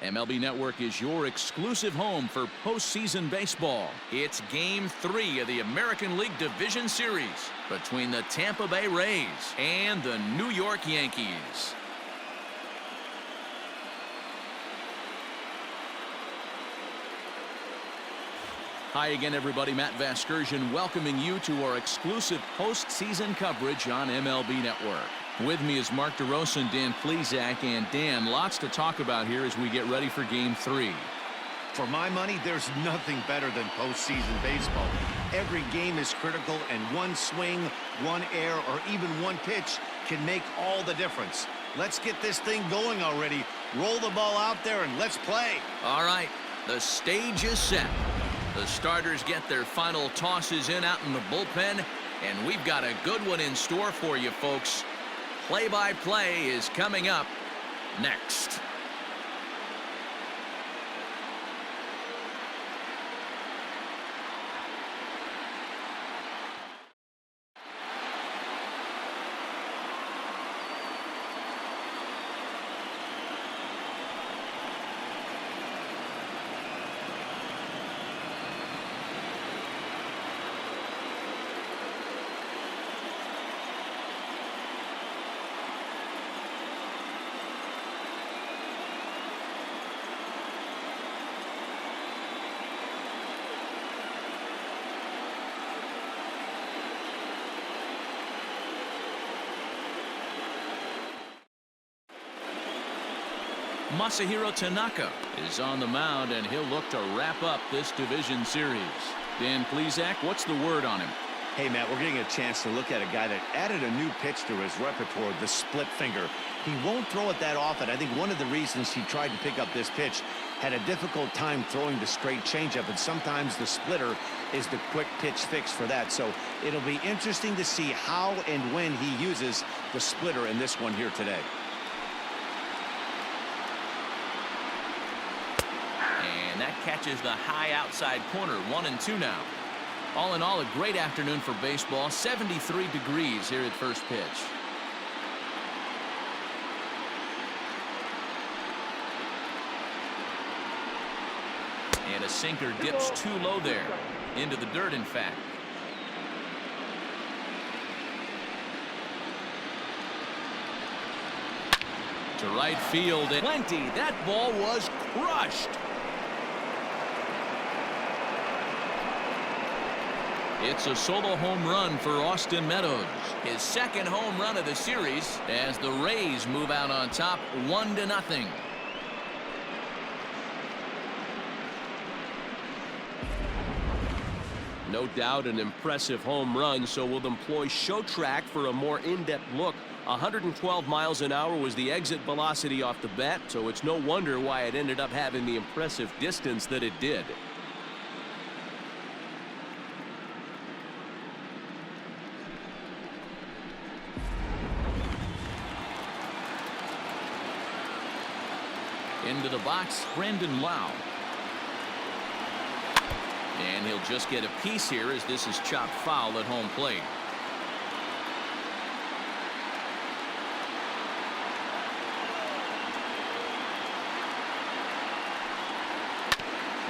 MLB Network is your exclusive home for postseason baseball. It's Game 3 of the American League Division Series between the Tampa Bay Rays and the New York Yankees. Hi again, everybody. Matt Vasgersian welcoming you to our exclusive postseason coverage on MLB Network. With me is Mark DeRosa and Dan Plesac. And Dan, lots to talk about here as we get ready for Game 3. For my money, there's nothing better than postseason baseball. Every game is critical, and one swing, one error, or even one pitch can make all the difference. Let's get this thing going already. Roll the ball out there and let's play. All right, the stage is set. The starters get their final tosses in out in the bullpen, and we've got a good one in store for you, folks. Play-by-play is coming up next. Masahiro Tanaka is on the mound, and he'll look to wrap up this division series. Dan Plesac, what's the word on him? Hey, Matt, we're getting a chance to look at a guy that added a new pitch to his repertoire, the split finger. He won't throw it that often. I think one of the reasons he tried to pick up this pitch, had a difficult time throwing the straight changeup, and sometimes the splitter is the quick pitch fix for that. So it'll be interesting to see how and when he uses the splitter in this one here today. That catches the high outside corner. 1-2 now. All in all, a great afternoon for baseball. 73 degrees here at first pitch. And a sinker dips too low there. Into the dirt, in fact. To right field. And plenty. That ball was crushed. It's a solo home run for Austin Meadows. His second home run of the series as the Rays move out on top 1-0. No doubt an impressive home run, so we'll employ show track for a more in-depth look. 112 miles an hour was the exit velocity off the bat, so it's no wonder why it ended up having the impressive distance that it did. Into the box, Brandon Lau. And he'll just get a piece here as this is chopped foul at home plate.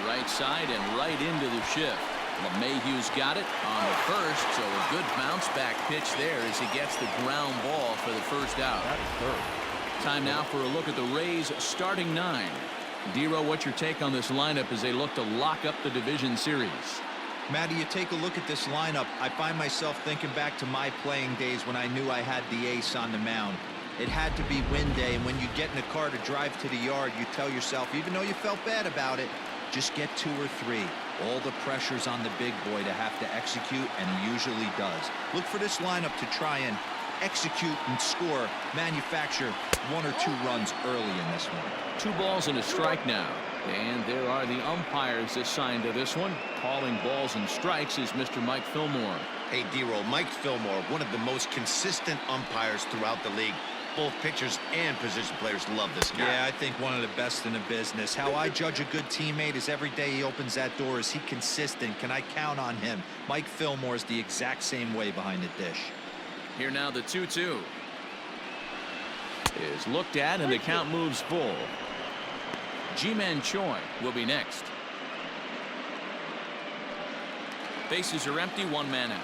Right side and right into the shift. LeMahieu's got it on the first, so a good bounce back pitch there as he gets the ground ball for the first out. Time now for a look at the Rays starting 9. Dero, what's your take on this lineup as they look to lock up the division series? Matty, you take a look at this lineup. I find myself thinking back to my playing days when I knew I had the ace on the mound. It had to be win day, and when you get in a car to drive to the yard, you tell yourself, even though you felt bad about it, just get 2 or 3. All the pressure's on the big boy to have to execute, and he usually does. Look for this lineup to try and execute and score, manufacture 1 or 2 runs early in this one. 2 balls and a strike now. And there are the umpires assigned to this one. Calling balls and strikes is Mr. Mike Fillmore. Hey, Dero, Mike Fillmore, one of the most consistent umpires throughout the league. Both pitchers and position players love this guy. Yeah, I think one of the best in the business. How I judge a good teammate is every day he opens that door. Is he consistent? Can I count on him? Mike Fillmore is the exact same way behind the dish. Here now the 2-2 is looked at, and the count moves full. Ji-Man Choi will be next. Bases are empty, one man out.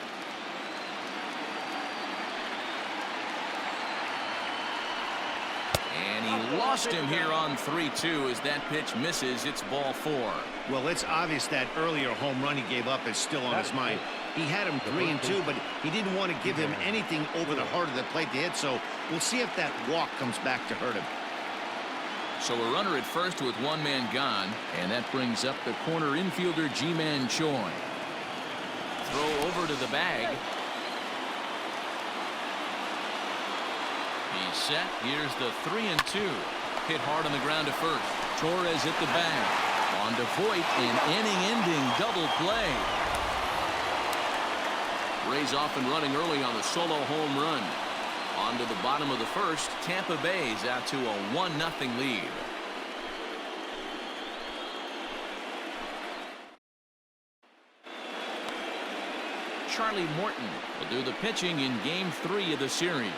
And he lost him here on 3-2 as that pitch misses. It's ball 4. Well, it's obvious that earlier home run he gave up is still on his mind. He had him 3-2, but he didn't want to give him anything over the heart of the plate to hit, so we'll see if that walk comes back to hurt him. So a runner at first with one man gone, and that brings up the corner infielder Ji-Man Choi. Throw over to the bag. He's set. Here's the 3-2. Hit hard on the ground to first. Torres at the bag. On to Voit, an inning-ending double play. Rays off and running early on the solo home run. On to the bottom of the first. Tampa Bay's out to a 1-0 lead. Charlie Morton will do the pitching in Game 3 of the series.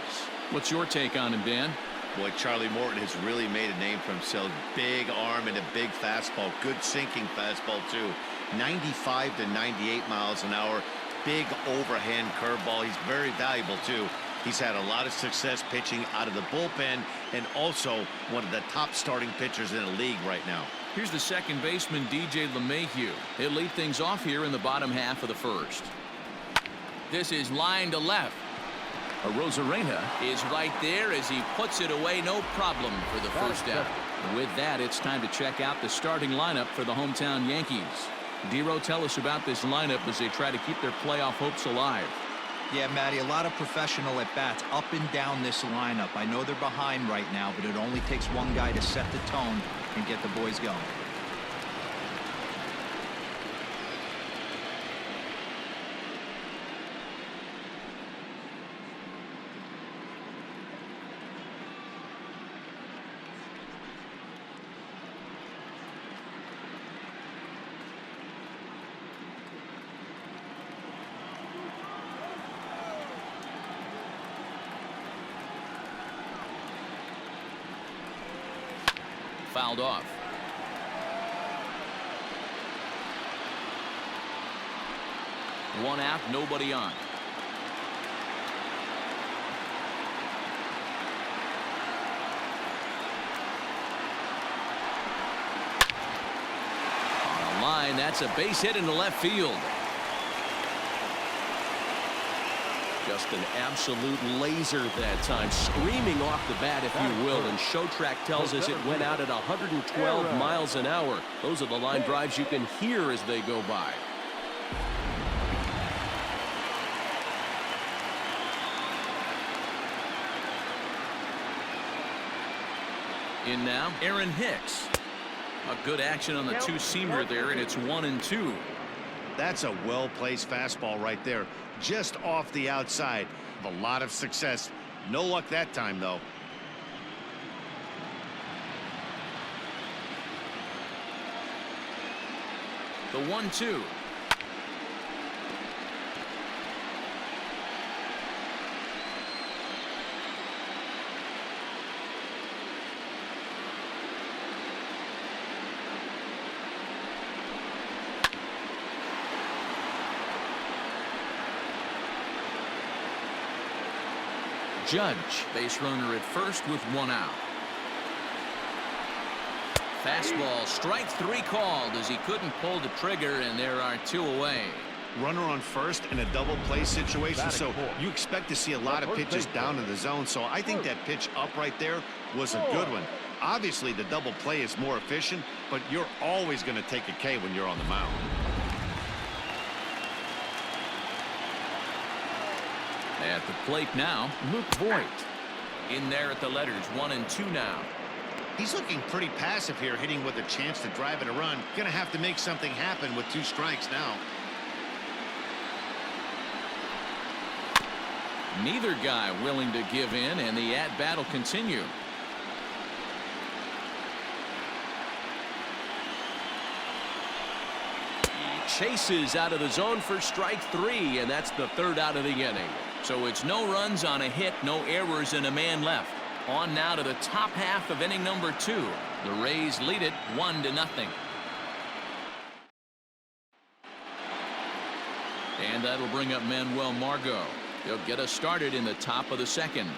What's your take on him, Dan? Boy, Charlie Morton has really made a name for himself. Big arm and a big fastball. Good sinking fastball, too. 95 to 98 miles an hour. Big overhand curveball. He's very valuable, too. He's had a lot of success pitching out of the bullpen and also one of the top starting pitchers in the league right now. Here's the second baseman, DJ LeMahieu. He'll lead things off here in the bottom half of the first. This is line to left. Arozarena is right there as he puts it away, no problem for the first out. With that, it's time to check out the starting lineup for the hometown Yankees. Dero, tell us about this lineup as they try to keep their playoff hopes alive. Yeah, Matty, a lot of professional at-bats up and down this lineup. I know they're behind right now, but it only takes one guy to set the tone and get the boys going. Fouled off. One out, nobody on. On the line, that's a base hit into left field. Just an absolute laser that time, screaming off the bat, if you will, and Showtrack tells us it went out at 112 miles an hour. Those are the line drives you can hear as they go by. In now, Aaron Hicks. A good action on the two-seamer there, and it's 1-2. That's a well-placed fastball right there. Just off the outside. A lot of success. No luck that time, though. The 1-2. Judge, base runner at first with one out. Fastball, strike 3 called as he couldn't pull the trigger, and there are 2 away. Runner on first in a double play situation, so you expect to see a lot of pitches down in the zone. So I think that pitch up right there was a good one. Obviously, the double play is more efficient, but you're always going to take a K when you're on the mound. At the plate now, Luke Voit. In there at the letters, 1-2 now. He's looking pretty passive here, hitting with a chance to drive in a run. Gonna have to make something happen with 2 strikes now. Neither guy willing to give in, and the at-bat will continue. He chases out of the zone for strike 3, and that's the 3rd out of the inning. So it's no runs on a hit, no errors, and a man left. On now to the top half of inning number 2. The Rays lead it 1-0. And that'll bring up Manuel Margot. He'll get us started in the top of the second.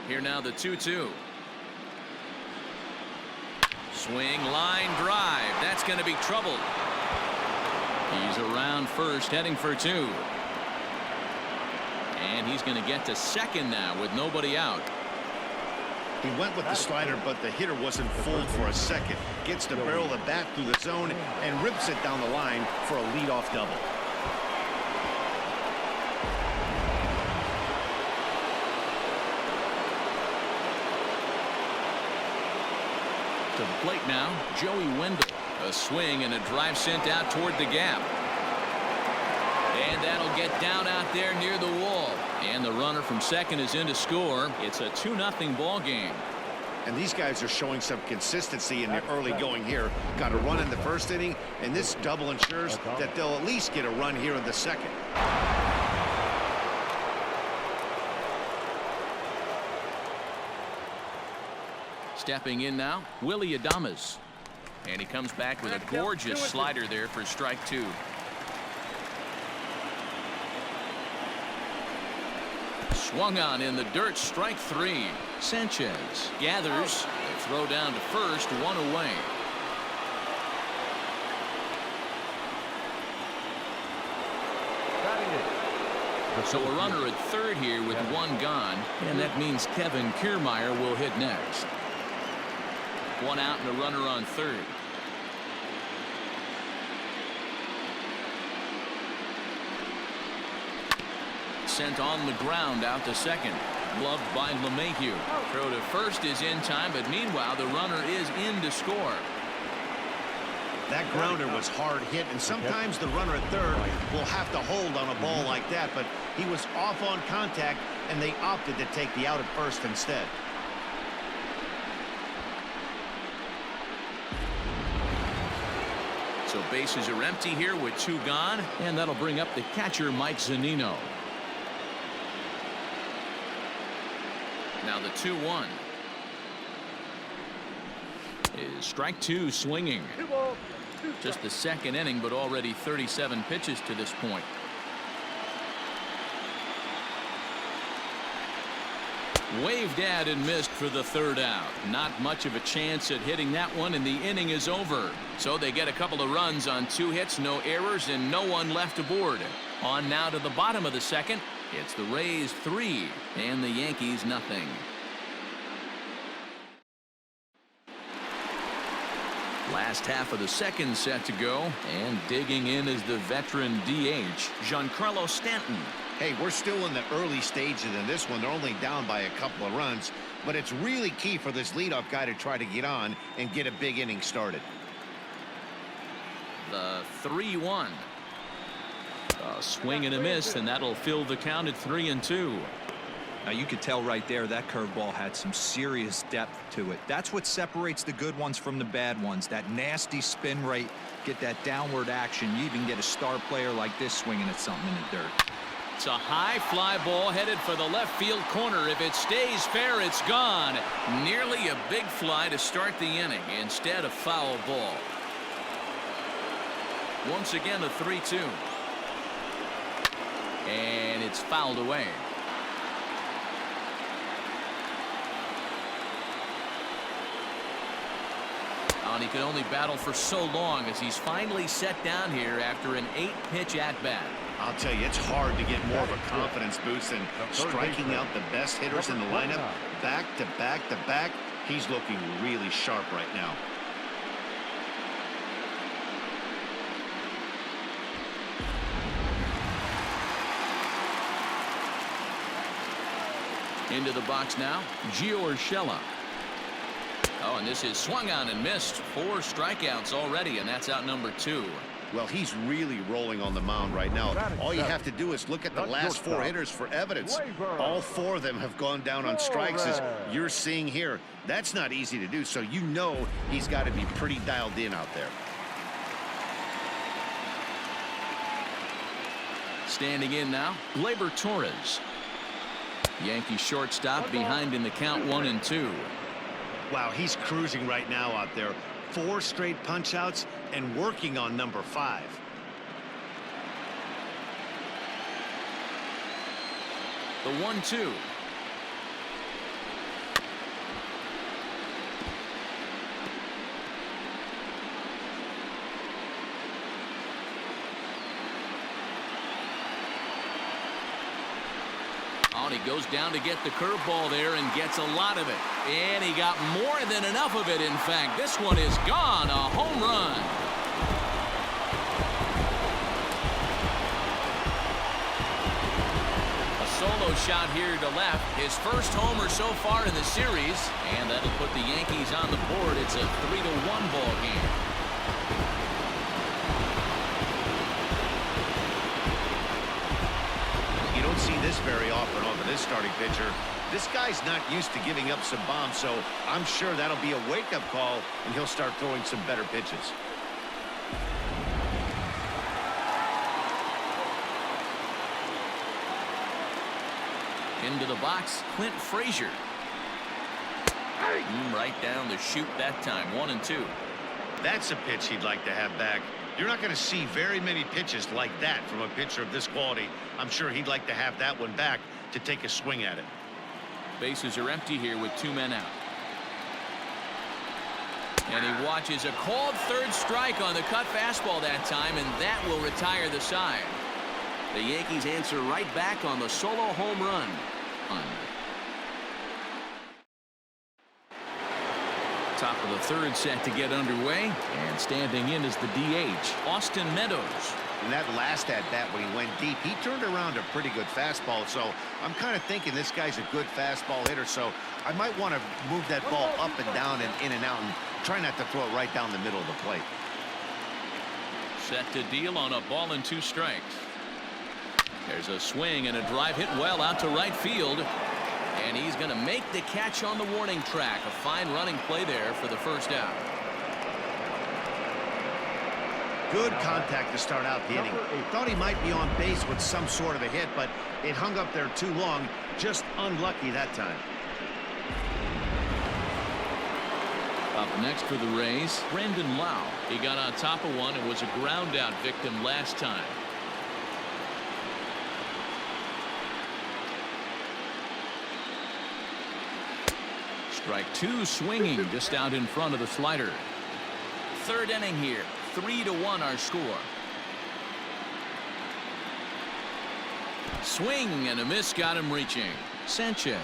Here now the 2-2. Swing, line drive. That's going to be trouble. He's around first, heading for two. And he's going to get to second now with nobody out. He went with the slider, but the hitter wasn't fooled for a second. Gets the barrel of the bat through the zone and rips it down the line for a leadoff double. To the plate now, Joey Wendell. A swing and a drive sent out toward the gap. And that'll get down out there near the wall. And the runner from second is in to score. It's a 2-0 ball game. And these guys are showing some consistency in the early going here. Got a run in the first inning, and this double ensures that they'll at least get a run here in the second. Stepping in now, Willie Adames. And he comes back with a gorgeous slider there for strike two. Swung on in the dirt, strike three. Sanchez gathers. They throw down to first, one away. So a runner at third here with one gone, and that means Kevin Kiermaier will hit next. One out and a runner on third. Sent on the ground out to second. Gloved by LeMahieu. Throw to first is in time, but meanwhile the runner is in to score. That grounder was hard hit, and sometimes the runner at third will have to hold on a ball like that, but he was off on contact, and they opted to take the out at first instead. So bases are empty here with two gone, and that'll bring up the catcher Mike Zunino. Now the 2-1 is strike two, swinging. Just the second inning, but already 37 pitches to this point. Waved at and missed for the third out. Not much of a chance at hitting that one, and the inning is over. So they get a couple of runs on two hits, no errors, and no one left aboard. On now to the bottom of the second. It's the Rays 3 and the Yankees nothing. Last half of the second set to go, and digging in is the veteran DH Giancarlo Stanton. Hey, we're still in the early stages in this one. They're only down by a couple of runs, but it's really key for this leadoff guy to try to get on and get a big inning started. The 3-1. A swing and a miss, and that'll fill the count at 3-2. Now you could tell right there that curveball had some serious depth to it. That's what separates the good ones from the bad ones. That nasty spin rate, get that downward action. You even get a star player like this swinging at something in the dirt. It's a high fly ball headed for the left field corner. If it stays fair, it's gone. Nearly a big fly to start the inning. Instead, a foul ball. Once again, a 3-2. And it's fouled away. And he could only battle for so long as he's finally set down here after an 8-pitch at-bat. I'll tell you, it's hard to get more of a confidence boost than striking out the best hitters in the lineup back to back to back. He's looking really sharp right now. Into the box now, Gio Urshela. Oh, and this is swung on and missed. 4 strikeouts already, and that's out number 2. Well, he's really rolling on the mound right now. All you have to do is look at the last 4 hitters for evidence. All 4 of them have gone down on strikes, as you're seeing here. That's not easy to do, so you know he's got to be pretty dialed in out there. Standing in now, Gleyber Torres. Yankee shortstop behind in the count 1-2. Wow, he's cruising right now out there. 4 straight punch outs and working on number 5. The 1-2. Oh, and he goes down to get the curveball there and gets a lot of it. And he got more than enough of it, in fact. This one is gone. A home run. A solo shot here to left. His first homer so far in the series. And that'll put the Yankees on the board. It's a 3-1 ball game. See this very often off of this starting pitcher. This guy's not used to giving up some bombs, so I'm sure that'll be a wake-up call, and he'll start throwing some better pitches. Into the box, Clint Frazier. Right down the chute that time. 1-2. That's a pitch he'd like to have back. You're not going to see very many pitches like that from a pitcher of this quality. I'm sure he'd like to have that one back to take a swing at it. Bases are empty here with 2 men out. And he watches a called third strike on the cut fastball that time, and that will retire the side. The Yankees answer right back on the solo home run. Top of the third set to get underway, and standing in is the DH, Austin Meadows. In that last at-bat when he went deep, he turned around a pretty good fastball, so I'm kind of thinking this guy's a good fastball hitter, so I might want to move that ball up and down and in and out and try not to throw it right down the middle of the plate. Set to deal on a ball and 2 strikes. There's a swing and a drive hit well out to right field. And he's going to make the catch on the warning track. A fine running play there for the first out. Good contact to start out the inning. Thought he might be on base with some sort of a hit, but it hung up there too long. Just unlucky that time. Up next for the Rays, Brandon Lau. He got on top of one and was a ground out victim last time. Strike 2 swinging just out in front of the slider. Third inning here. 3-1 our score. Swing and a miss got him reaching. Sanchez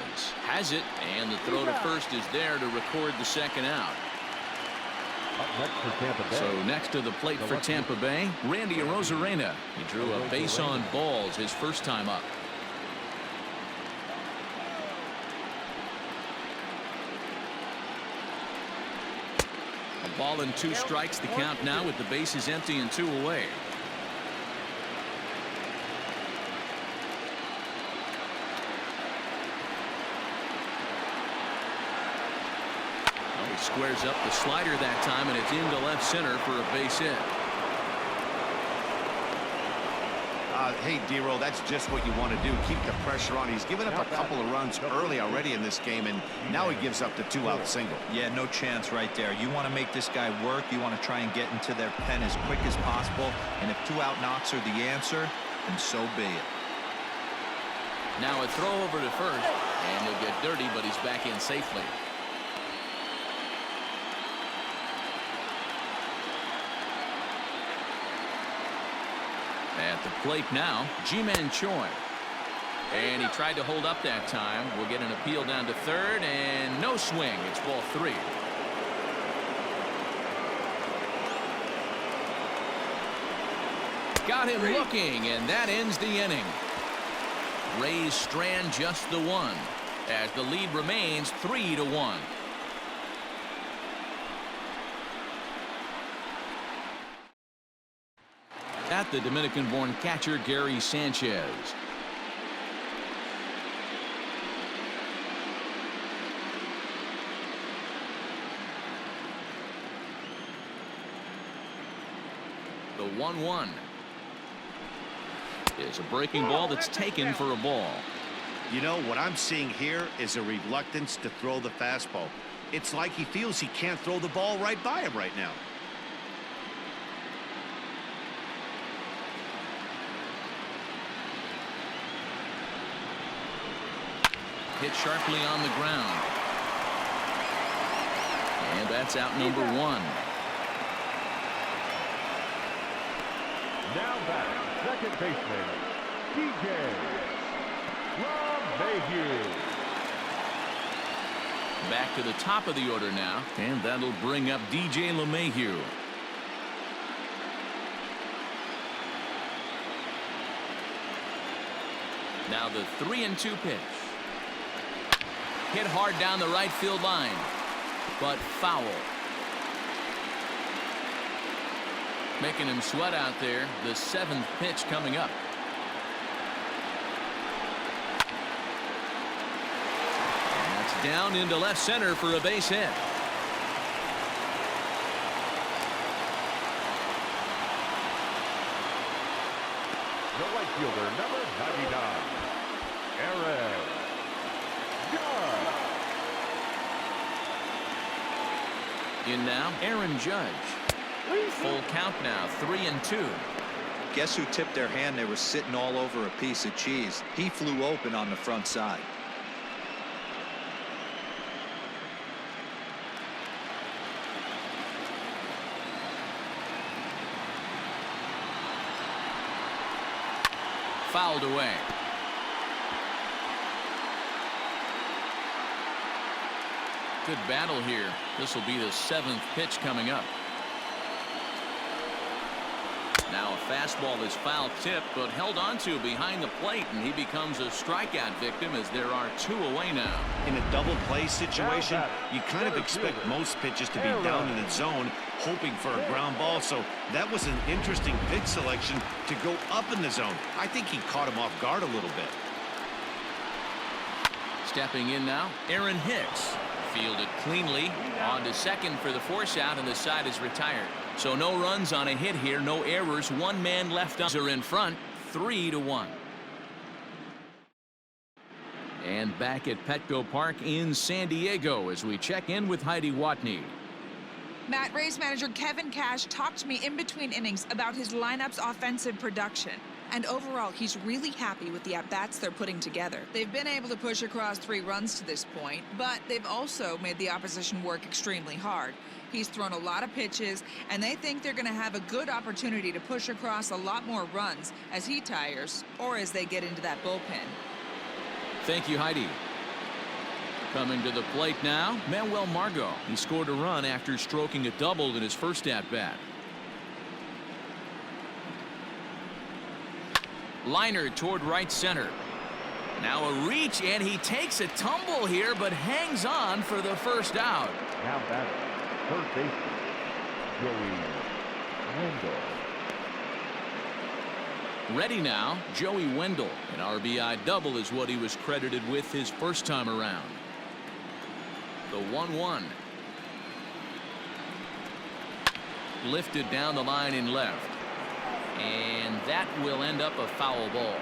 has it, and the throw to first is there to record the second out. Next for Tampa Bay. So next to the plate for Tampa Bay, Randy Arozarena. He drew a base on balls his first time up. A ball and 2 strikes, the count now with the bases empty and 2 away. He squares up the slider that time, and it's into left center for a base hit. Hey, D-Roll, that's just what you want to do. Keep the pressure on. He's given up a couple of runs early already in this game, and now he gives up the 2-out single. Yeah, no chance right there. You want to make this guy work. You want to try and get into their pen as quick as possible. And if 2-out knocks are the answer, then so be it. Now a throw over to first, and he'll get dirty, but he's back in safely. At the plate now, Ji-Man Choi. And he tried to hold up that time. We'll get an appeal down to third, and no swing. It's ball 3. Got him looking, and that ends the inning. Rays strand just the 1 as the lead remains 3-1. At the Dominican-born catcher Gary Sanchez. The 1-1 is a breaking ball that's taken for a ball. You know, what I'm seeing here is a reluctance to throw the fastball. It's like he feels he can't throw the ball right by him right now. Hit sharply on the ground. And that's out number one. Now back, second baseman, DJ LeMahieu. Back to the top of the order now, and that'll bring up DJ LeMahieu. Now the 3-2 pitch. Hit hard down the right field line, but foul. Making him sweat out there. The 7th pitch coming up. And that's down into left center for a base hit. The right fielder, number 99, Aaron Judge. In now, Aaron Judge. Full count now, 3-2. Guess who tipped their hand? They were sitting all over a piece of cheese. He flew open on the front side. Fouled away. Good battle here. This will be the 7th pitch coming up. Now a fastball is foul tip, but held onto behind the plate, and he becomes a strikeout victim as there are 2 away now. In a double play situation, you kind of expect most pitches to be down in the zone, hoping for a ground ball. So that was an interesting pitch selection to go up in the zone. I think he caught him off guard a little bit. Stepping in now, Aaron Hicks. Fielded cleanly on to second for the force out, and the side is retired. So no runs on a hit here, no errors. 1 man left are in front, 3-1. And back at Petco Park in San Diego as we check in with Heidi Watney. Matt, Rays manager Kevin Cash talked to me in between innings about his lineup's offensive production. And overall, he's really happy with the at-bats they're putting together. They've been able to push across 3 runs to this point, but they've also made the opposition work extremely hard. He's thrown a lot of pitches, and they think they're going to have a good opportunity to push across a lot more runs as he tires or as they get into that bullpen. Thank you, Heidi. Coming to the plate now, Manuel Margot. He scored a run after stroking a double in his first at-bat. Liner toward right center. Now a reach, and he takes a tumble here, but hangs on for the first out. Now back, third baseman, Joey Wendell. Ready now, Joey Wendell. An RBI double is what he was credited with his first time around. The 1-1. Lifted down the line in left. And that will end up a foul ball.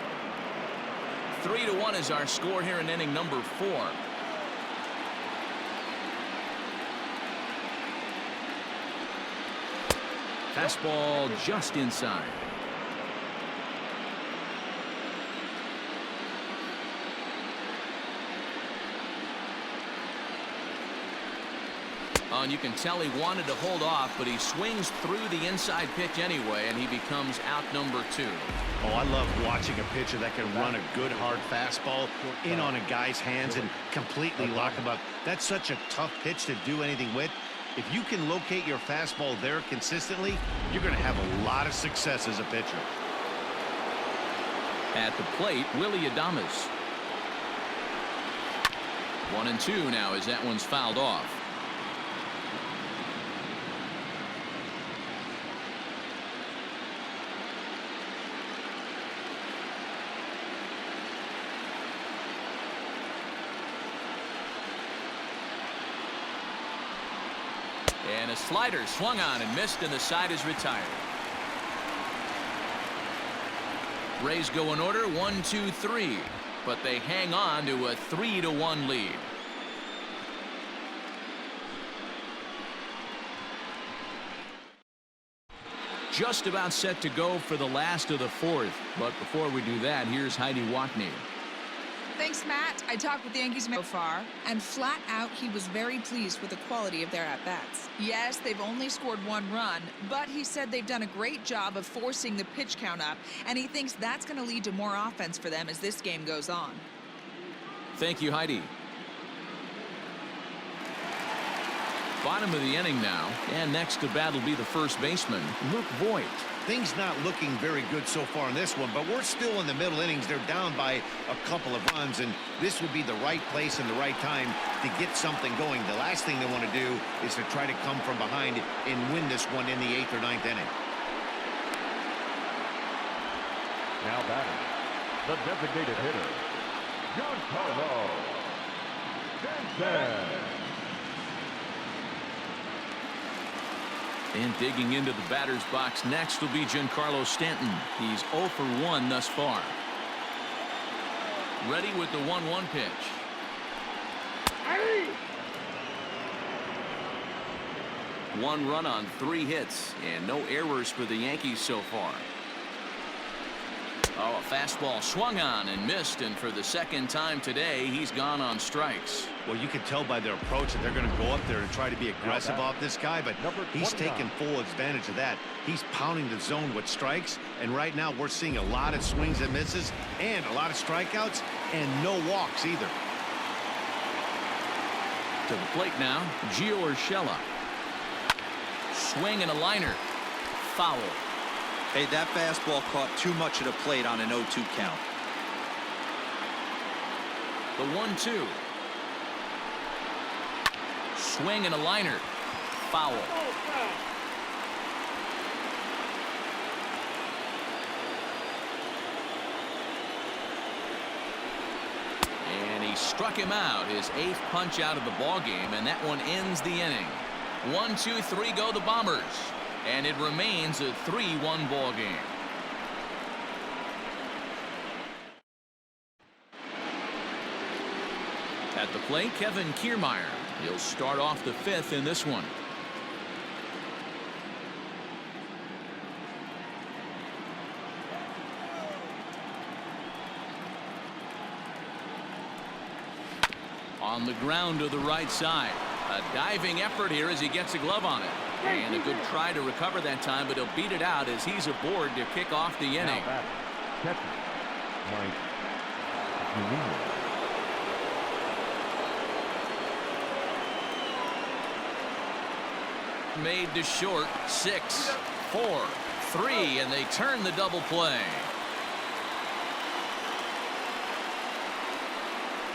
3-1 is our score here in inning number 4. Fastball just inside. And you can tell he wanted to hold off, but he swings through the inside pitch anyway, and he becomes out number 2. Oh, I love watching a pitcher that can run a good hard fastball in on a guy's hands and completely lock him up. That's such a tough pitch to do anything with. If you can locate your fastball there consistently, you're going to have a lot of success as a pitcher. At the plate, Willie Adames. 1-2 now as that one's fouled off. And a slider swung on and missed, and the side is retired. Rays go in order 1, 2, 3. but they hang on to a 3-1 lead. Just about set to go for the last of the fourth. But before we do that, here's Heidi Watney. Thanks, Matt. I talked with the Yankees so far, and flat out, he was very pleased with the quality of their at-bats. Yes, they've only scored 1 run, but he said they've done a great job of forcing the pitch count up, and he thinks that's going to lead to more offense for them as this game goes on. Thank you, Heidi. Bottom of the inning now, and next to bat will be the first baseman, Luke Voigt. Things not looking very good so far in this one, but we're still in the middle innings. They're down by a couple of runs, and this would be the right place and the right time to get something going. The last thing they want to do is to try to come from behind and win this one in the 8th or 9th inning. Now batting, the designated hitter, Giancarlo Stanton. And digging into the batter's box next will be Giancarlo Stanton. He's 0 for 1 thus far. Ready with the 1-1 pitch. One run on 3 hits, and no errors for the Yankees so far. Oh, a fastball swung on and missed, and for the second time today, he's gone on strikes. Well, you can tell by their approach that they're going to go up there and try to be aggressive off this guy, but he's taking full advantage of that. He's pounding the zone with strikes, and right now we're seeing a lot of swings and misses and a lot of strikeouts and no walks either. To the plate now, Gio Urshela. Swing and a liner. Foul. Hey, that fastball caught too much of the plate on an 0-2 count. The 1-2. Swing and a liner. Foul. And he struck him out, his 8th punch out of the ball game, and that one ends the inning. 1, 2, 3 go the Bombers. And it remains a 3-1 ball game. At the plate, Kevin Kiermaier. He'll start off the 5th in this one. On the ground to the right side. A diving effort here as he gets a glove on it. And a good try to recover that time, but he'll beat it out as he's aboard to kick off the inning. Made to short. 6, 4, 3, and they turn the double play.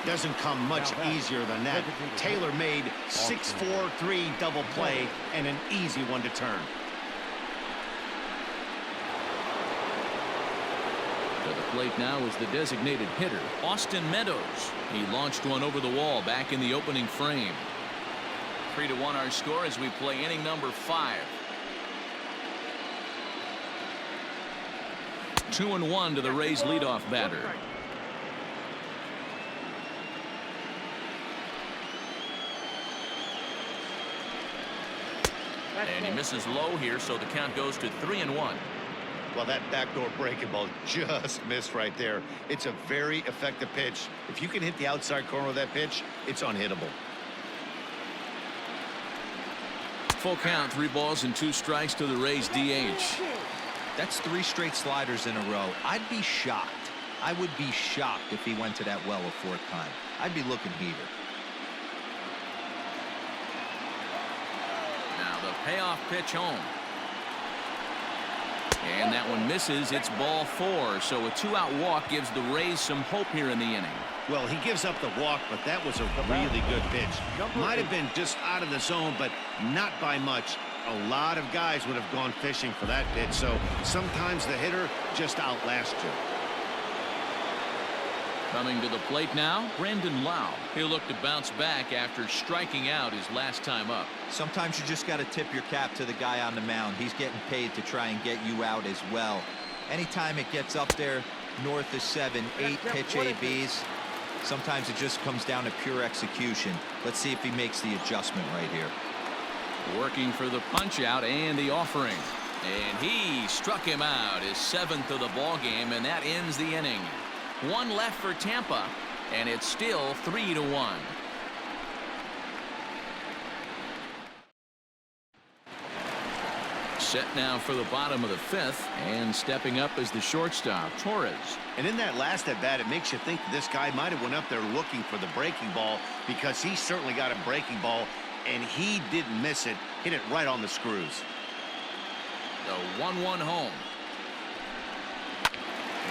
Doesn't come much easier than that. Tailor-made 6-4-3 double play and an easy one to turn. To the plate now is the designated hitter, Austin Meadows. He launched one over the wall back in the opening frame. 3-1 our score as we play inning number 5. 2-1 to the Rays leadoff batter. And he misses low here, so the count goes to 3-1. Well, that backdoor breaking ball just missed right there. It's a very effective pitch. If you can hit the outside corner of that pitch, it's unhittable. Full count, 3 balls and 2 strikes to the Rays DH. That's 3 straight sliders in a row. I'd be shocked. I would be shocked if he went to that well a 4th time. I'd be looking heater. Now the payoff pitch home. And that one misses. It's ball 4. So a 2-out walk gives the Rays some hope here in the inning. Well, he gives up the walk, but that was a really good pitch. Might have been just out of the zone, but not by much. A lot of guys would have gone fishing for that pitch, so sometimes the hitter just outlasts you. Coming to the plate now, Brandon Lau. He'll look to bounce back after striking out his last time up. Sometimes you just got to tip your cap to the guy on the mound. He's getting paid to try and get you out as well. Anytime it gets up there, north of 7, 8 pitch ABs. Sometimes it just comes down to pure execution. Let's see if he makes the adjustment right here. Working for the punch out and the offering. And he struck him out, his 7th of the ball game, and that ends the inning. 1 left for Tampa, and it's still 3-1. Set now for the bottom of the 5th, and stepping up as the shortstop, Torres. And in that last at bat, it makes you think this guy might have went up there looking for the breaking ball, because he certainly got a breaking ball, and he didn't miss it. Hit it right on the screws. The 1-1 home.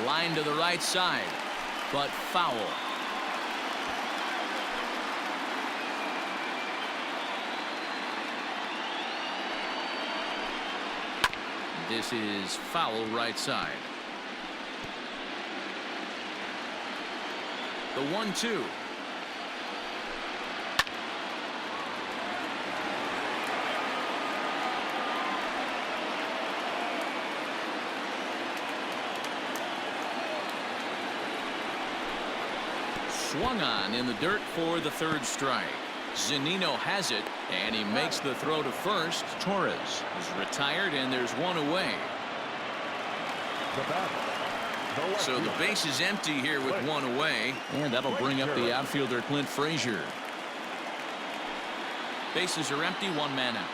Line to the right side, but foul. This is foul right side. The 1-2. Swung on in the dirt for the 3rd strike. Zunino has it, and he makes the throw to first. Torres is retired, and there's 1 away. So the base is empty here with 1 away, and that'll bring up the outfielder Clint Frazier. Bases are empty, 1 man out.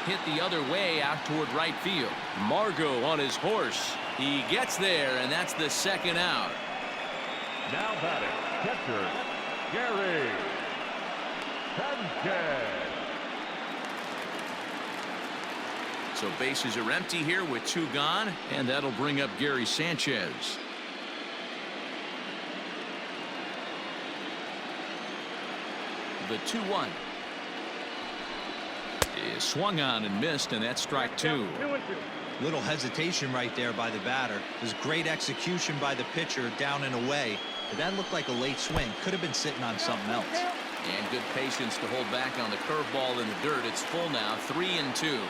Hit the other way out toward right field. Margot on his horse. He gets there, and that's the 2nd out. Now batting, catcher, Gary Sanchez. So bases are empty here with 2 gone, and that'll bring up Gary Sanchez. The 2-1 is swung on and missed, and that's strike 2. Little hesitation right there by the batter. It was great execution by the pitcher down and away. But that looked like a late swing. Could have been sitting on something else. And good patience to hold back on the curveball in the dirt. It's full now, 3-2.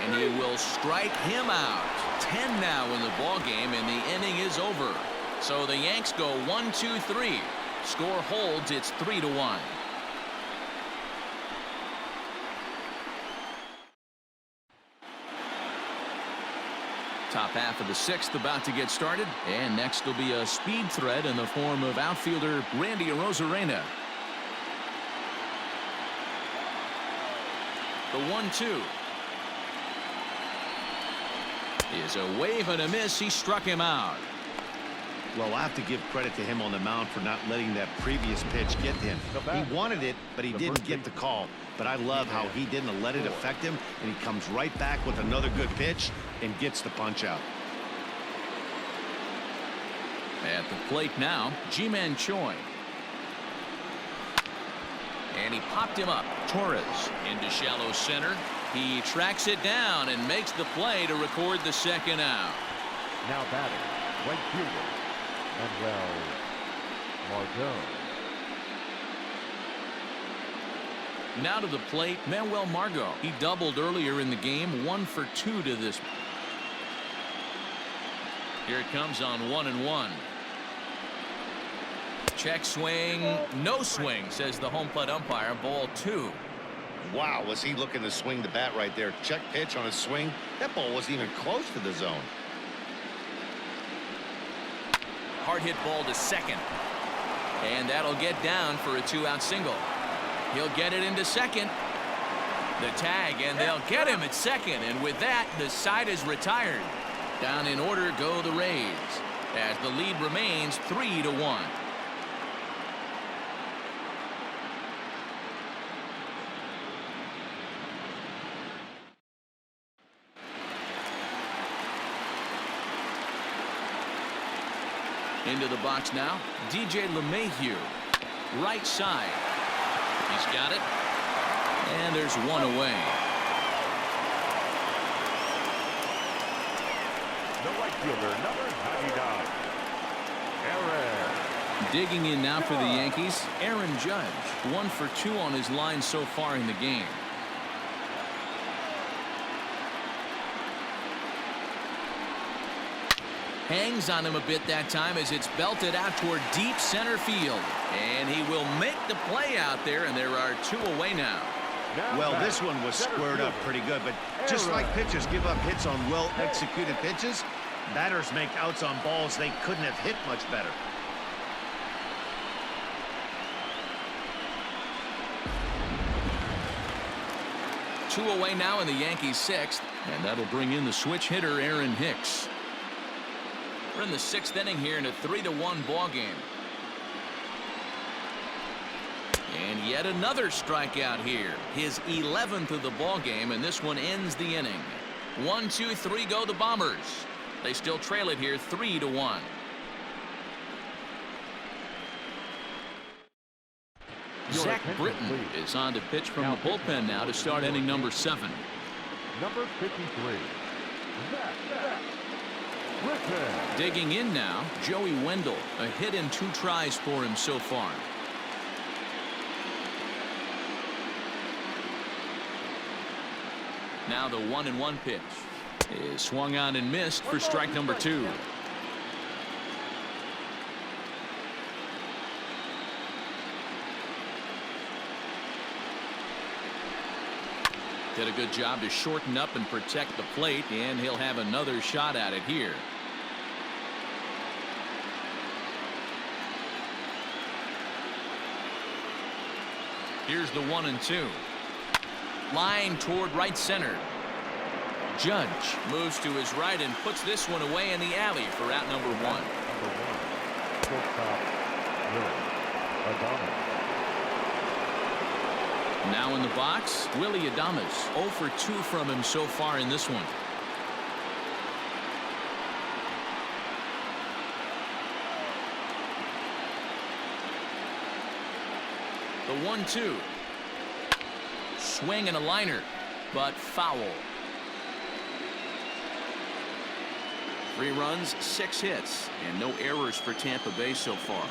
And he will strike him out. 10 now in the ball game, and the inning is over. So the Yanks go 1-2-3. Score holds. It's 3-1. Top half of the 6th about to get started, and next will be a speed threat in the form of outfielder Randy Arozarena. The 1-2 is a wave and a miss. He struck him out. Well, I have to give credit to him on the mound for not letting that previous pitch get to him. He wanted it, but he didn't get the call. But I love how he didn't let it affect him, and he comes right back with another good pitch and gets the punch out. At the plate now, Ji-Man Choi. And he popped him up. Torres into shallow center. He tracks it down and makes the play to record the 2nd out. Now batting, right fielder, Manuel Margot. Now to the plate, Manuel Margot. He doubled earlier in the game, 1 for 2 to this. Here it comes on 1-1. Check swing, no swing, says the home plate umpire. Ball 2. Wow, was he looking to swing the bat right there? Check pitch on a swing. That ball wasn't even close to the zone. Hard hit ball to second. And that'll get down for a 2-out single. He'll get it into second. The tag, and they'll get him at second. And with that, the side is retired. Down in order go the Rays, as the lead remains 3-1. Into the box now, DJ LeMahieu, right side. He's got it, and there's 1 away. The right fielder, number 99, Aaron. Digging in now for the Yankees, Aaron Judge. 1 for 2 on his line so far in the game. Hangs on him a bit that time as it's belted out toward deep center field. And he will make the play out there, and there are 2 away now. Well, this one was squared up pretty good, but just like pitchers give up hits on well-executed pitches, batters make outs on balls they couldn't have hit much better. Two away now in the Yankees' 6th, and that'll bring in the switch hitter Aaron Hicks. We're in the 6th inning here in a 3-1 ball game. And yet another strikeout here, his 11th of the ball game, and this one ends the inning. 1, 2, 3 go the Bombers. They still trail it here 3-1. Zach Britton is on to pitch from the bullpen now to start inning number 7. Number 53. Zach Britton. Digging in now, Joey Wendell. A hit in 2 tries for him so far. Now the 1-1 pitch is swung on and missed for strike number 2. Did a good job to shorten up and protect the plate, and he'll have another shot at it here. Here's the 1-2. Line toward right center. Judge moves to his right and puts this one away in the alley for out number 1. Shortstop, Willie Adames. Now in the box, Willie Adames. 0 for 2 from him so far in this one. The 1-2. Swing and a liner, but foul. 3 runs, 6 hits, and no errors for Tampa Bay so far.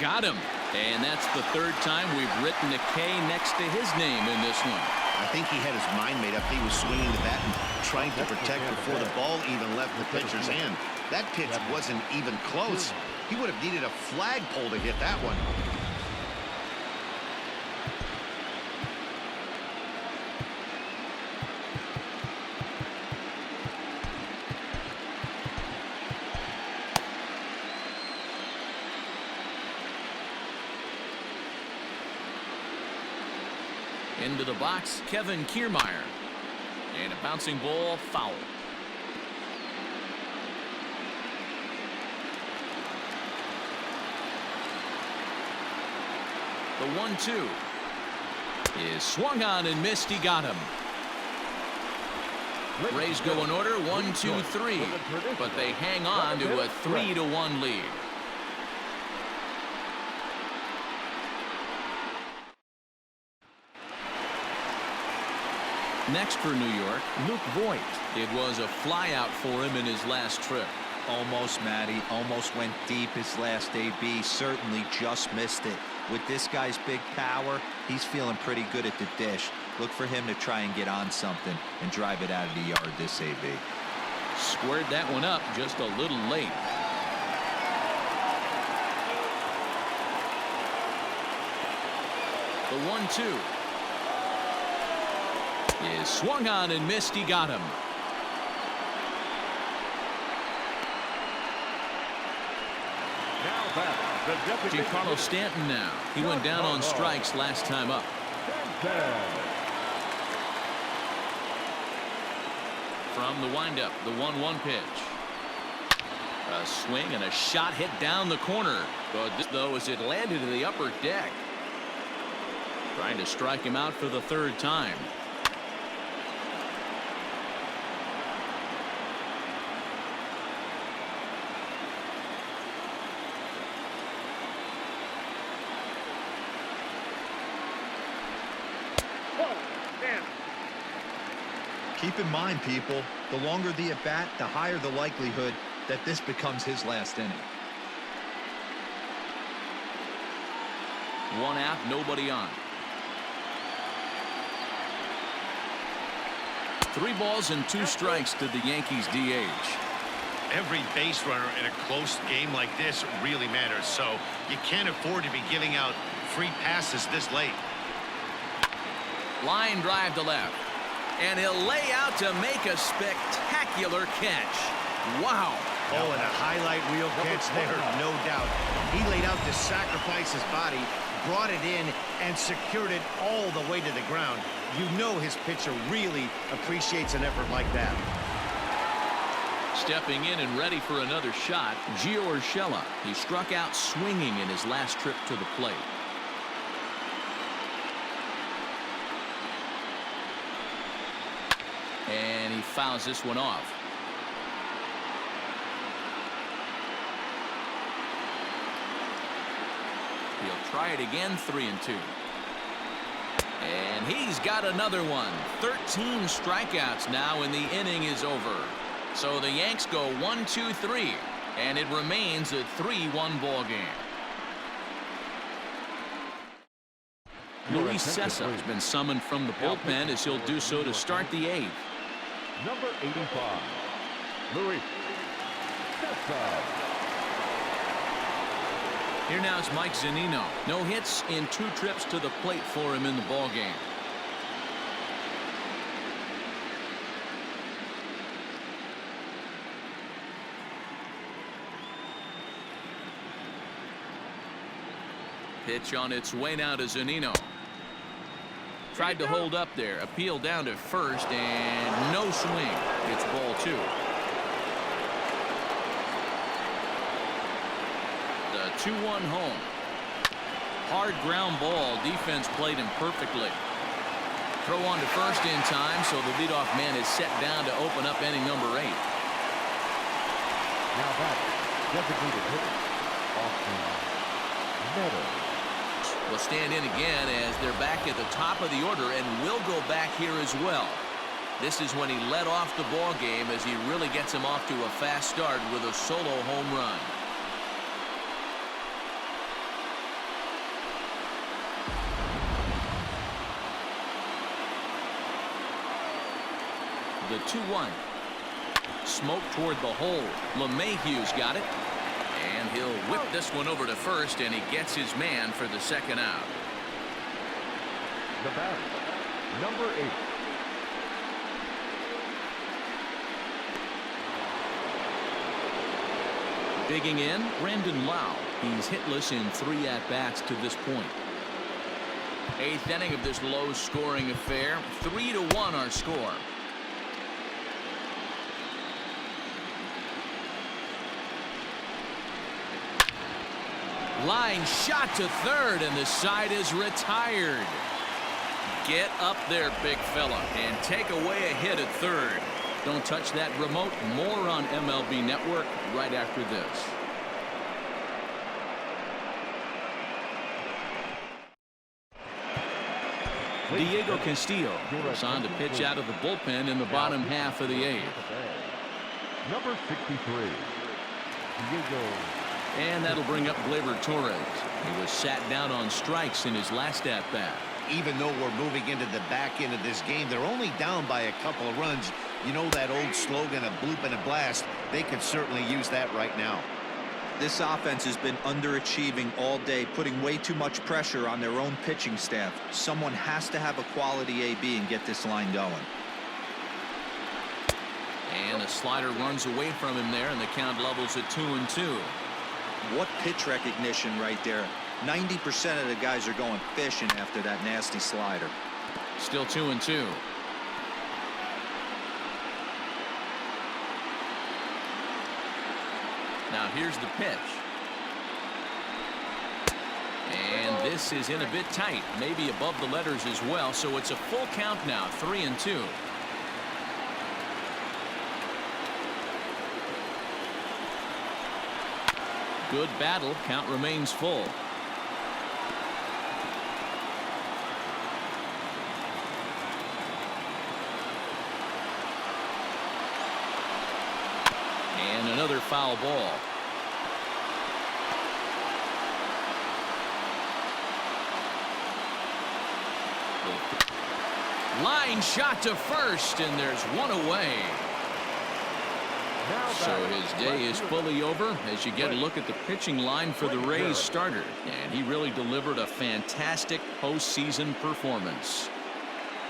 Got him, and that's the 3rd time we've written a K next to his name in this one. I think he had his mind made up. He was swinging the bat and trying to protect before the ball even left the pitcher's hand. That pitch wasn't even close. He would have needed a flagpole to hit that one. Into the box, Kevin Kiermaier. And a bouncing ball, foul. The 1-2 is swung on and missed. He got him. Rays go in order 1, 2, 3, but they hang on to a 3-1 lead. Next for New York, Luke Voigt. It was a flyout for him in his last trip. Almost, Matty. Almost went deep his last AB. Certainly just missed it. With this guy's big power, he's feeling pretty good at the dish. Look for him to try and get on something and drive it out of the yard this AB. Squared that one up just a little late. The 1-2 is swung on and missed. He got him. Giancarlo Stanton now. He went down on strikes last time up. From the windup, the 1-1 pitch. A swing and a shot hit down the corner. But this, though, as it landed in the upper deck. Trying to strike him out for the 3rd time. Keep in mind, people, the longer the at-bat, the higher the likelihood that this becomes his last inning. 1 out, nobody on. 3 balls and 2 strikes to the Yankees DH. Every base runner in a close game like this really matters, so you can't afford to be giving out free passes this late. Line drive to left, and he'll lay out to make a spectacular catch. Wow. Oh, and a highlight reel catch there, no doubt. He laid out to sacrifice his body, brought it in, and secured it all the way to the ground. You know his pitcher really appreciates an effort like that. Stepping in and ready for another shot, Gio Urshela. He struck out swinging in his last trip to the plate. And he fouls this one off. He'll try it again, 3-2. And he's got another one. 13 strikeouts now, and the inning is over. So the Yanks go 1-2-3, and it remains a 3-1 ball game. Luis Sessa has been summoned from the bullpen as he'll do so to start the 8th. Number 85, Luis Sessa. Here now is Mike Zunino. No hits in 2 trips to the plate for him in the ball game. Pitch on its way now to Zunino. Tried to hold up there. Appeal down to first, and no swing. It's ball 2. The 2-1 home. Hard ground ball. Defense played him perfectly. Throw on to first in time, so the leadoff man is set down to open up inning number 8. Now back, designated hitter, Austin Meadows. Will stand in again as they're back at the top of the order and will go back here as well. This is when he led off the ball game as he really gets him off to a fast start with a solo home run. The 2-1. Smoke toward the hole. LeMahieu's got it. And he'll whip this one over to first, and he gets his man for the second out. The batter, number 8. Digging in, Brandon Lau. He's hitless in 3 at-bats to this point. 8th inning of this low-scoring affair. 3-1 our score. Line shot to third, and the side is retired. Get up there, big fella, and take away a hit at third. Don't touch that remote. More on MLB Network right after this. Diego Castillo is on to pitch out of the bullpen in the bottom half of the 8th. Number 63, Diego. And that'll bring up Gleyber Torres. He was sat down on strikes in his last at-bat. Even though we're moving into the back end of this game, they're only down by a couple of runs. You know that old slogan, a bloop and a blast. They could certainly use that right now. This offense has been underachieving all day, putting way too much pressure on their own pitching staff. Someone has to have a quality AB and get this line going. And a slider runs away from him there, and the count levels at 2-2. What pitch recognition right there. 90% of the guys are going fishing after that nasty slider. Still 2-2. Now here's the pitch. And this is in a bit tight, maybe above the letters as well, so it's a full count now, 3-2. Good battle. Count remains full. And another foul ball. Line shot to first, and there's one away. So his day is fully over as you get a look at the pitching line for the Rays starter. And he really delivered a fantastic postseason performance.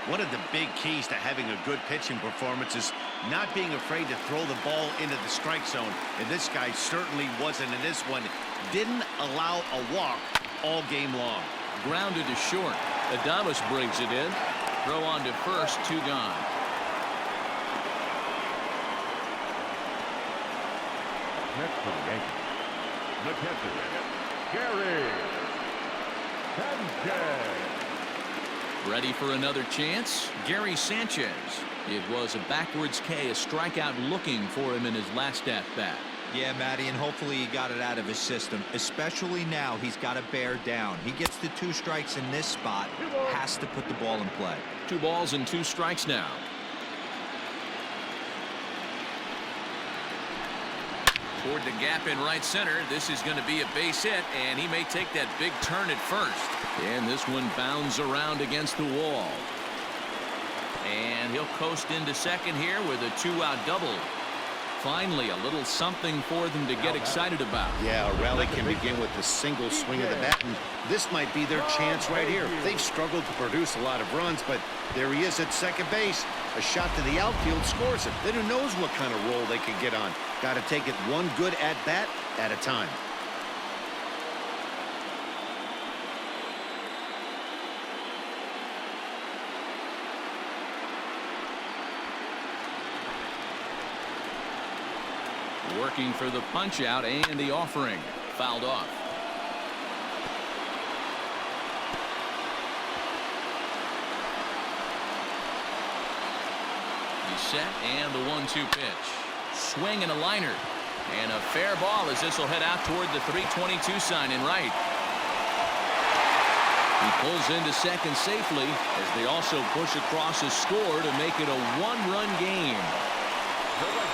One of the big keys to having a good pitching performance is not being afraid to throw the ball into the strike zone. And this guy certainly wasn't in this one. Didn't allow a walk all game long. Grounded to short. Adames brings it in. Throw on to first, 2 gone. Next for the Yankees, the catcher, Gary Sanchez. Ready for another chance? Gary Sanchez. It was a backwards K, a strikeout looking for him in his last at-bat. Yeah, Matty, and hopefully he got it out of his system. Especially now, he's got to bear down. He gets the 2 strikes in this spot, has to put the ball in play. 2 balls and 2 strikes now. Toward the gap in right center. This is going to be a base hit, and he may take that big turn at first. And this one bounds around against the wall. And he'll coast into second here with a 2-out double. Finally, a little something for them to get excited about. Yeah, a rally can begin with a single swing of the bat, and this might be their chance right here. They've struggled to produce a lot of runs, but there he is at second base. A shot to the outfield scores it. Then who knows what kind of roll they could get on. Got to take it one good at-bat at a time. Working for the punch out and the offering. Fouled off. He's set and the 1-2 pitch. Swing and a liner. And a fair ball as this will head out toward the 322 sign in right. He pulls into second safely as they also push across a score to make it a 1-run game.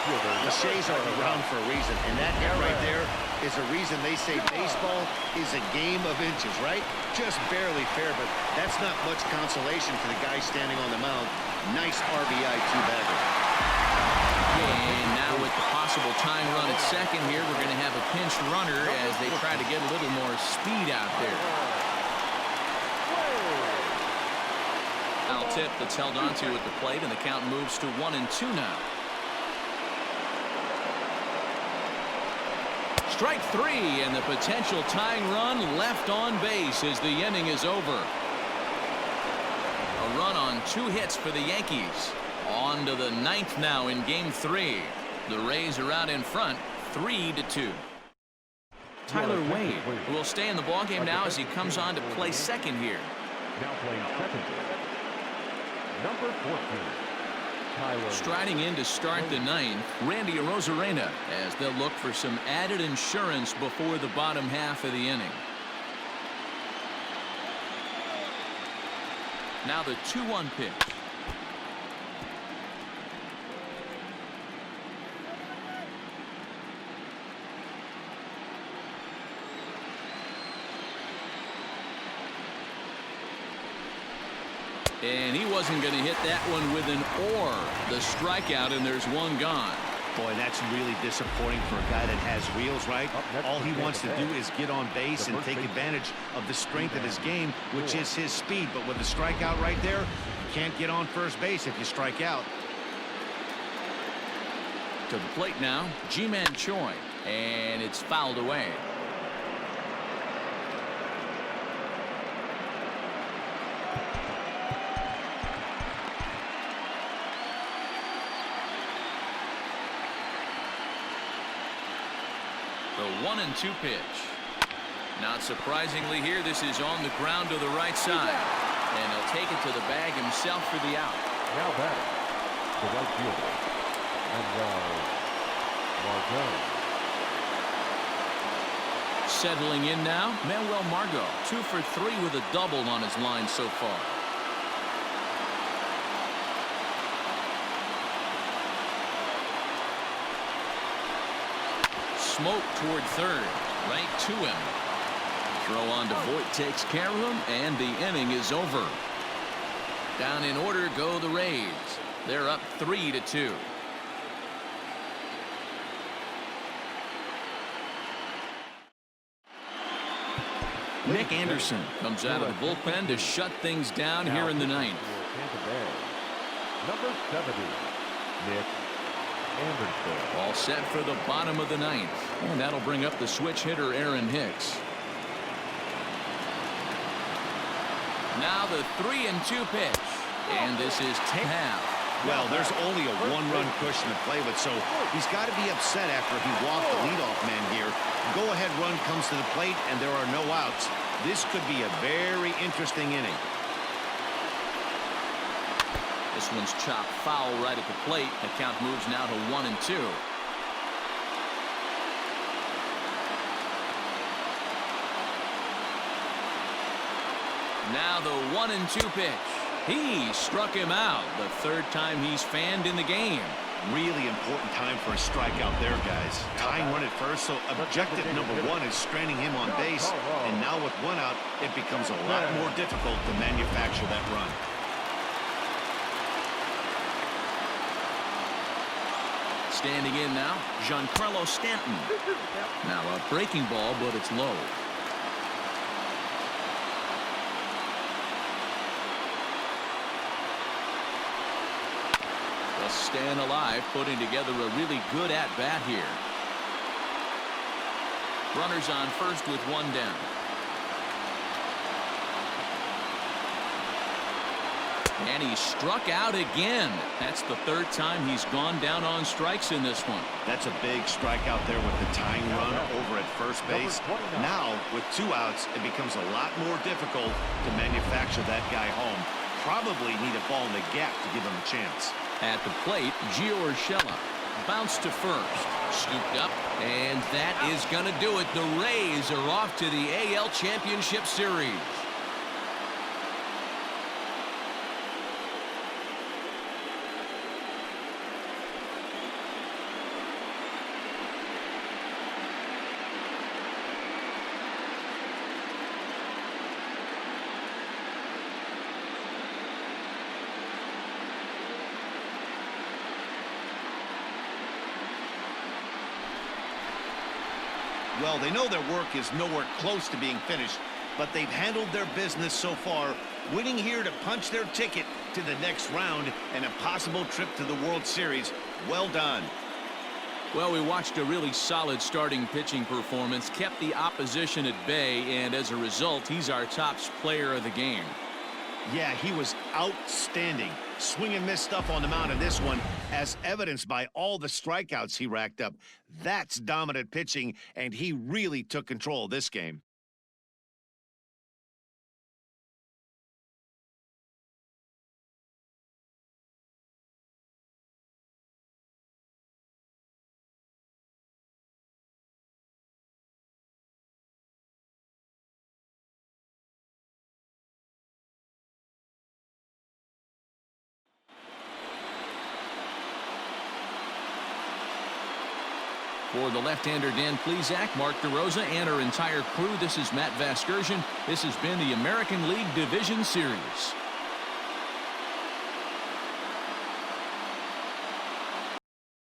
The Shays are around for a reason, and that hit right there is a reason they say baseball is a game of inches, right? Just barely fair, but that's not much consolation for the guy standing on the mound. Nice RBI 2-bagger. And now with the possible tying run at second here, we're going to have a pinched runner as they try to get a little more speed out there. Foul tip that's held onto at the plate, and the count moves to 1-2 now. Strike 3, and the potential tying run left on base as the inning is over. A run on 2 hits for the Yankees. On to the 9th now in Game 3. The Rays are out in front, 3-2. Tyler Wade will stay in the ballgame now as he comes on to play second here. Now playing second, number 14. Striding in to start the 9th, Randy Arozarena, as they'll look for some added insurance before the bottom half of the inning. Now the 2-1 pitch. And he wasn't going to hit that one with an or. The strikeout, and there's 1 gone. Boy, that's really disappointing for a guy that has wheels, right? All he wants to do is get on base and take advantage of the strength of his game, which is his speed. But with the strikeout right there, you can't get on first base if you strike out. To the plate now, Ji-Man Choi, and it's fouled away. The 1-2 pitch. Not surprisingly here, this is on the ground to the right side. And he'll take it to the bag himself for the out. Now back, the right fielder, Margot. Settling in now, Manuel Margot, 2 for 3 with a double on his line so far. Smoke toward third, right to him. Throw on to Voit takes care of him, and the inning is over. Down in order go the Rays. They're up 3-2. Nick Anderson comes out of the bullpen to shut things down here in the ninth. Number 70, Nick Anderson. All set for the bottom of the ninth. And that'll bring up the switch hitter Aaron Hicks. Now the 3-2 pitch. And this is half. Well, there's only a one-run cushion to play with, so he's got to be upset after he walked the leadoff man here. Go-ahead run comes to the plate, and there are no outs. This could be a very interesting inning. This one's chopped foul right at the plate. The count moves now to 1-2. Now the 1-2 pitch. He struck him out. The third time he's fanned in the game. Really important time for a strikeout there, guys. Tying run at first, so objective number one is straining him on base. And now with one out, it becomes a lot more difficult to manufacture that run. Standing in now, Giancarlo Stanton. Now a breaking ball, but it's low. Staying alive, putting together a really good at-bat here. Runners on first with one down. And he struck out again. That's the third time he's gone down on strikes in this one. That's a big strikeout there with the tying run over at first base. Now, with two outs, it becomes a lot more difficult to manufacture that guy home. Probably need a ball in the gap to give him a chance. At the plate, Gio Urshela bounced to first, scooped up, and that is going to do it. The Rays are off to the AL Championship Series. Well, they know their work is nowhere close to being finished, but they've handled their business so far, winning here to punch their ticket to the next round and a possible trip to the World Series. Well done. Well, we watched a really solid starting pitching performance, kept the opposition at bay, and as a result, he's our top player of the game. Yeah, he was outstanding. Swing and miss stuff on the mound in this one, as evidenced by all the strikeouts he racked up. That's dominant pitching, and he really took control of this game. For the left-hander Dan Plesac, Mark DeRosa, and our entire crew, this is Matt Vasgersian. This has been the American League Division Series.